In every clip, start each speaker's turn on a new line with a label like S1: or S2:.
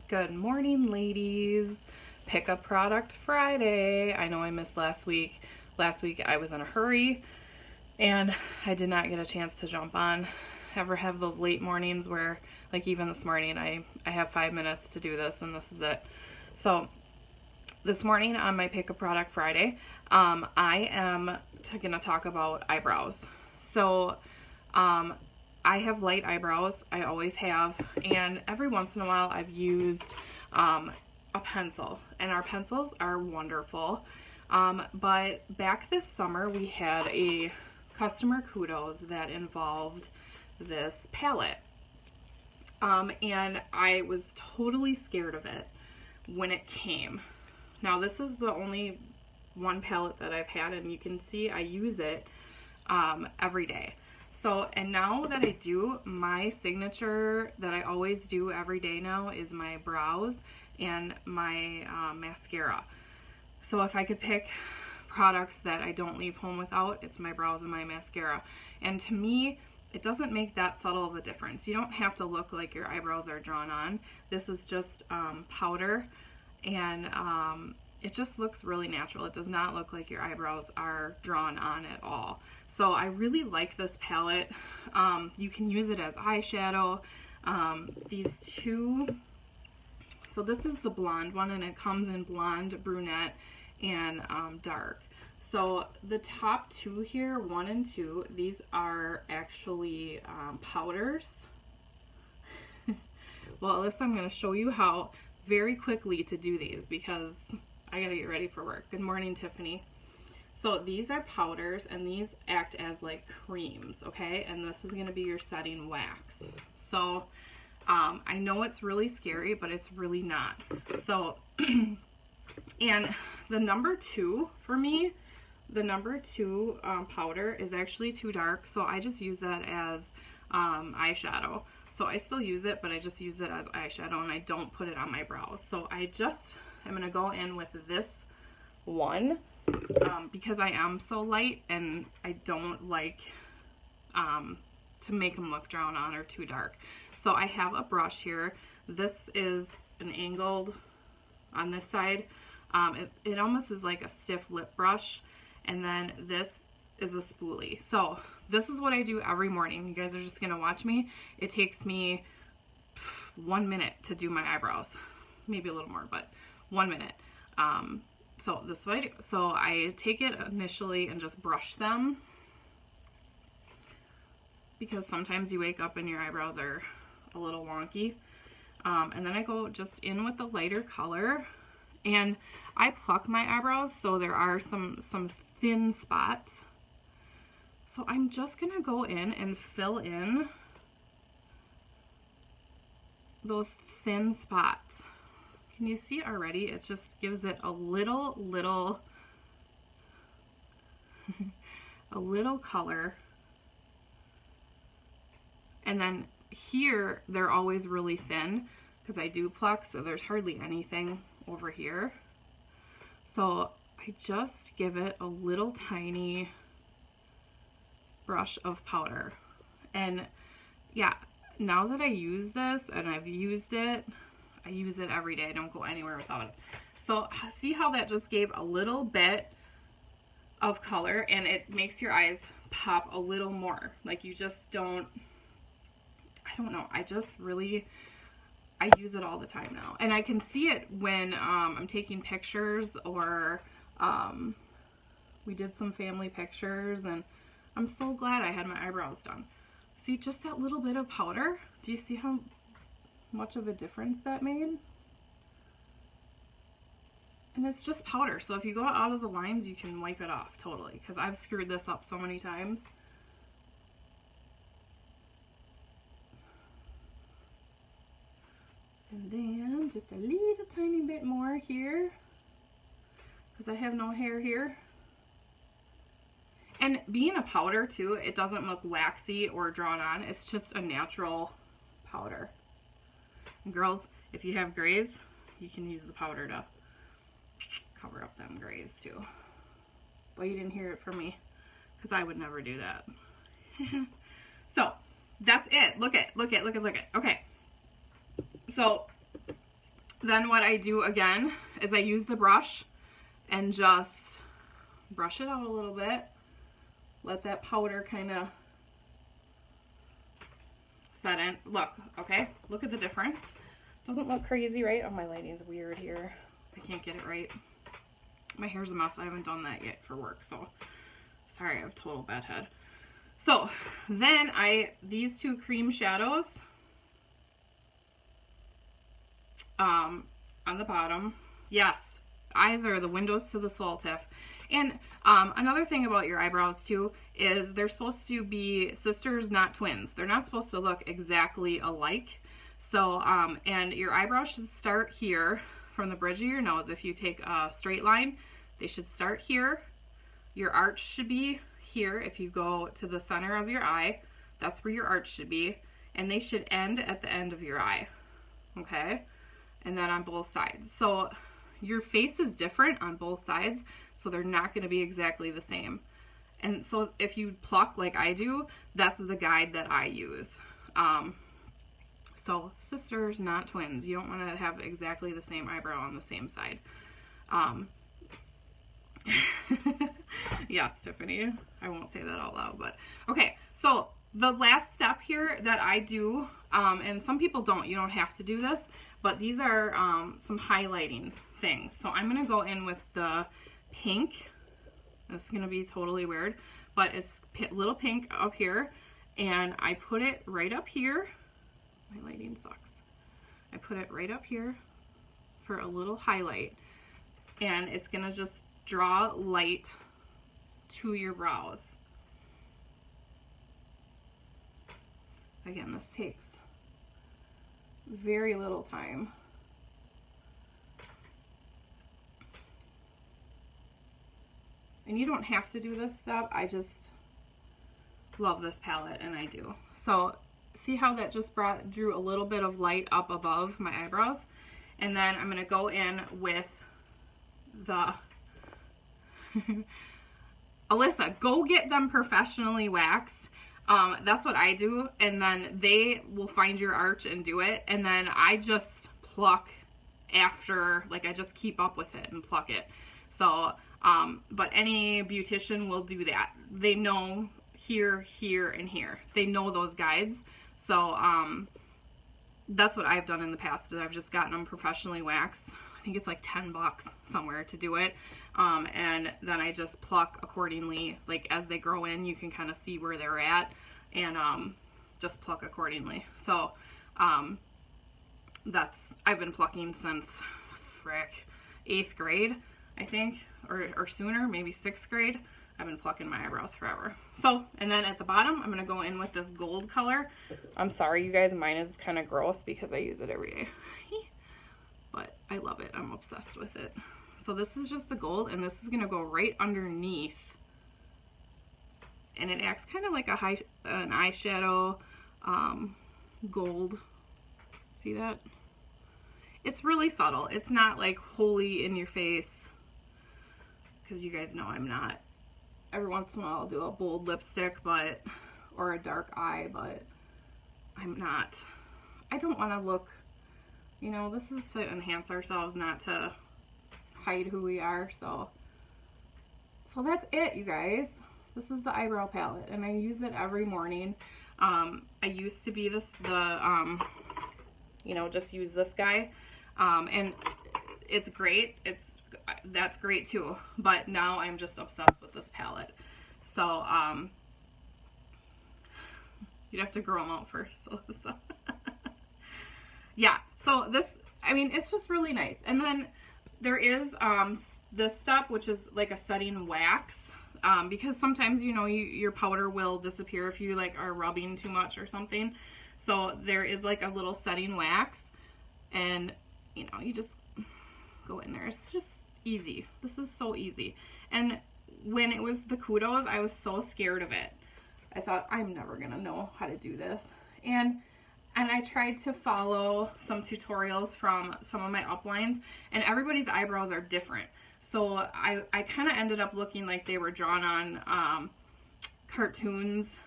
S1: Good morning, ladies. Pickup product Friday. I know I missed last week. Last week I was in a hurry and I did not get a chance to jump on. Ever have those late mornings where, like even this morning, I have 5 minutes to do this and this is it. So this morning on my Pickup Product Friday, I am going to talk about eyebrows. So I have light eyebrows, I always have, and every once in a while I've used a pencil, and our pencils are wonderful. But back this summer we had a customer kudos that involved this palette, and I was totally scared of it when it came. Now this is the only one palette that I've had, and you can see I use it every day. So, and now that I do, my signature that I always do every day now is my brows and my mascara. So if I could pick products that I don't leave home without, it's my brows and my mascara. And to me, it doesn't make that subtle of a difference. You don't have to look like your eyebrows are drawn on. This is just powder, and it just looks really natural. It does not look like your eyebrows are drawn on at all. So I really like this palette. You can use it as eyeshadow. These two, so this is the blonde one, and it comes in blonde, brunette, and dark. So the top two here, 1 and 2, these are actually powders. Well, Alyssa, I'm going to show you how very quickly to do these because I gotta get ready for work. Good morning, Tiffany. So these are powders, and these act as like creams, okay? And this is gonna be your setting wax. So I know it's really scary, but it's really not. So, and the number 2 for me, the number 2 powder is actually too dark, so I just use that as eyeshadow. So I still use it, but I just use it as eyeshadow, and I don't put it on my brows. So I'm going to go in with this one because I am so light, and I don't like to make them look drawn on or too dark. So I have a brush here. This is an angled on this side. It almost is like a stiff lip brush, and then this is a spoolie. So this is what I do every morning. You guys are just going to watch me. It takes me 1 minute to do my eyebrows, maybe a little more, but 1 minute. So this is what I do. So I take it initially and just brush them, because sometimes you wake up and your eyebrows are a little wonky. And then I go just in with the lighter color, and I pluck my eyebrows, so there are some thin spots. So I'm just gonna go in and fill in those thin spots. Can you see already? It just gives it a little a little color. And then here, they're always really thin because I do pluck, so there's hardly anything over here. So I just give it a little tiny brush of powder. And yeah, now that I use this, and I've used it, I use it every day. I don't go anywhere without it. So see how that just gave a little bit of color, and it makes your eyes pop a little more. Like you just don't, I don't know, I use it all the time now. And I can see it when I'm taking pictures, or we did some family pictures, and I'm so glad I had my eyebrows done. See, just that little bit of powder. Do you see how much of a difference that made? And it's just powder, so if you go out of the lines, you can wipe it off totally, because I've screwed this up so many times. And then just a little tiny bit more here, because I have no hair here. And being a powder too, it doesn't look waxy or drawn on. It's just a natural powder. And girls, if you have grays, you can use the powder to cover up them grays too. But you didn't hear it from me, because I would never do that. So that's it. Look it. Okay. So Then what I do again is I use the brush and just brush it out a little bit. Let that powder kind of set in. Look, okay? Look at the difference. Doesn't look crazy, right? Oh, my lighting's weird here. I can't get it right. My hair's a mess. I haven't done that yet for work, so sorry, I have total bad head. So then these two cream shadows on the bottom. Yes, eyes are the windows to the soul, Tiff. And another thing about your eyebrows too is they're supposed to be sisters, not twins. They're not supposed to look exactly alike. So, and your eyebrows should start here from the bridge of your nose. If you take a straight line, they should start here. Your arch should be here. If you go to the center of your eye, that's where your arch should be. And they should end at the end of your eye. Okay? And then on both sides. So your face is different on both sides, so they're not going to be exactly the same. And so if you pluck like I do, that's the guide that I use. So sisters, not twins. You don't want to have exactly the same eyebrow on the same side. Yes, Tiffany. I won't say that out loud, but okay. So the last step here that I do, and some people don't, you don't have to do this, but these are some highlighting things. So I'm going to go in with the pink. This is going to be totally weird, but it's little pink up here, and I put it right up here. My lighting sucks. I put it right up here for a little highlight, and it's going to just draw light to your brows. Again, this takes very little time. And you don't have to do this step. I just love this palette, and I do. So see how that just drew a little bit of light up above my eyebrows? And then I'm going to go in with the Alyssa, go get them professionally waxed. That's what I do, and then they will find your arch and do it, and then I just pluck after, like I just keep up with it and pluck it. So, but any beautician will do that. They know here, here, and here. They know those guides. So, that's what I've done in the past, is I've just gotten them professionally waxed. I think it's like $10 somewhere to do it. And then I just pluck accordingly, like as they grow in, you can kind of see where they're at, and just pluck accordingly. So I've been plucking since 8th grade, I think, or sooner, maybe 6th grade. I've been plucking my eyebrows forever. So, and then at the bottom, I'm going to go in with this gold color. I'm sorry, you guys, mine is kind of gross because I use it every day. But I love it. I'm obsessed with it. So this is just the gold, and this is going to go right underneath. And it acts kind of like an eyeshadow gold. See that? It's really subtle. It's not like wholly in your face, because you guys know I'm not. Every once in a while I'll do a bold lipstick, or a dark eye, but I'm not. I don't want to look, you know, this is to enhance ourselves, not to hide who we are. So that's it, you guys. This is the eyebrow palette, and I use it every morning. I used to be you know, just use this guy, and it's great. That's great too, but now I'm just obsessed with this palette. So you'd have to grow them out first. So yeah, so this, I mean, it's just really nice. And then there is this step, which is like a setting wax, because sometimes, you know, your powder will disappear if you like are rubbing too much or something. So there is like a little setting wax, and you know, you just go in there. It's just easy. This is so easy. And when it was the Kudos, I was so scared of it. I thought, I'm never gonna know how to do this. And I tried to follow some tutorials from some of my uplines, and everybody's eyebrows are different. So I kind of ended up looking like they were drawn on cartoons,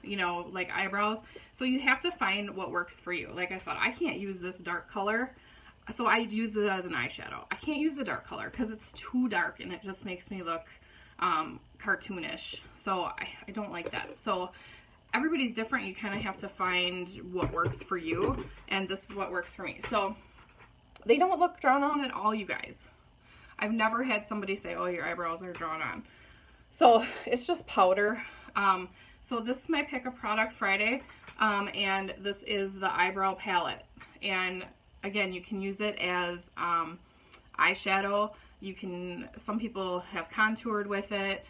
S1: you know, like eyebrows. So you have to find what works for you. Like I said, I can't use this dark color, So I use it as an eyeshadow. I can't use the dark color because it's too dark and it just makes me look cartoonish. So I don't like that. So everybody's different. You kind of have to find what works for you, and this is what works for me. So they don't look drawn on at all, you guys. I've never had somebody say, oh, your eyebrows are drawn on. So it's just powder. So this is my Pick a Product Friday, and this is the eyebrow palette. And again, you can use it as eyeshadow. You can, some people have contoured with it.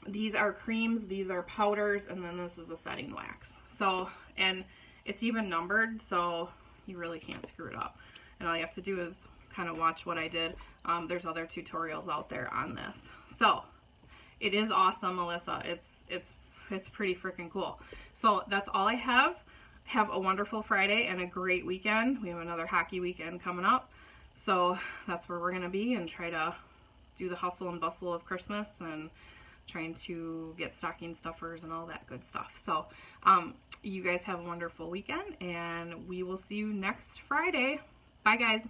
S1: These are creams, these are powders, and then this is a setting wax. So, and it's even numbered, so you really can't screw it up. And all you have to do is kind of watch what I did. There's other tutorials out there on this. So, it is awesome, Melissa. It's pretty freaking cool. So, that's all I have. Have a wonderful Friday and a great weekend. We have another hockey weekend coming up. So, that's where we're going to be and try to do the hustle and bustle of Christmas and trying to get stocking stuffers and all that good stuff. So, you guys have a wonderful weekend, and we will see you next Friday. Bye, guys.